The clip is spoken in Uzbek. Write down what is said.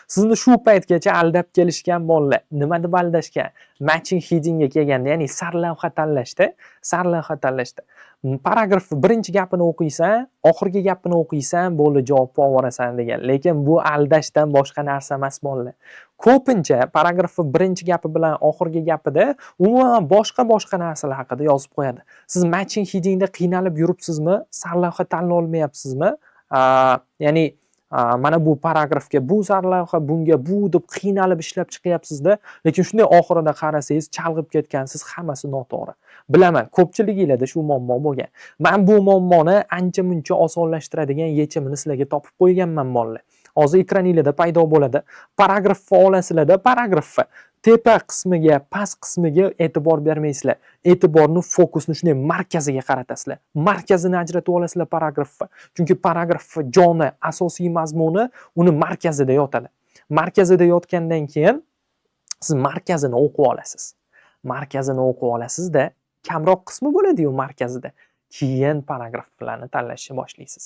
Sizni shu paytgacha aldab kelishgan bolalar nima deb aldashgan? Matching headingga kelganda, ya'ni sarlavha tanlashda paragrafni birinchi gapini o'qiysan, oxirgi gapini o'qiysan, bo'ldi javobni olvorasan degan. Lekin bu aldashdan boshqa narsa emas bolalar. Ko'pincha paragrafni birinchi gapi bilan oxirgi gapida umuman boshqa narsalar haqida yozib qo'yadi. Siz matching headingda qiynalib yuribsizmi? Sarlavha tanlay olmayapsizmi? Ya'ni mana bu paragrafga bu sarlavha, bunga bu deb qiynalib ishlab chiqyapsiz-da, lekin shunday oxirida qarasangiz chalg'ib ketgansiz, hammasi noto'g'ri. Bilaman, ko'pchiligingizda shu muammo bo'lgan. Men bu muammoni ancha-muncha osonlashtiradigan yechimini sizlarga topib qo'yganman bolalar. Hozir ekraningizda paydo bo'ladi. Paragrafni olasizlar-da, paragrafni tepa qismiga, past qismiga e'tibor bermaysizlar. E'tiborni, fokusni shunday markaziga qaratasizlar. Markazini ajratib olasizlar paragrafni. Chunki paragrafni joni, asosiy mazmuni uni markazida yotadi. Markazida yotgandan keyin siz markazini o'qib olasiz. Markazini o'qib olasizda, kamroq qismi bo'ladi-yu markazida. Keyin paragraflarni tanlashni boshlaysiz.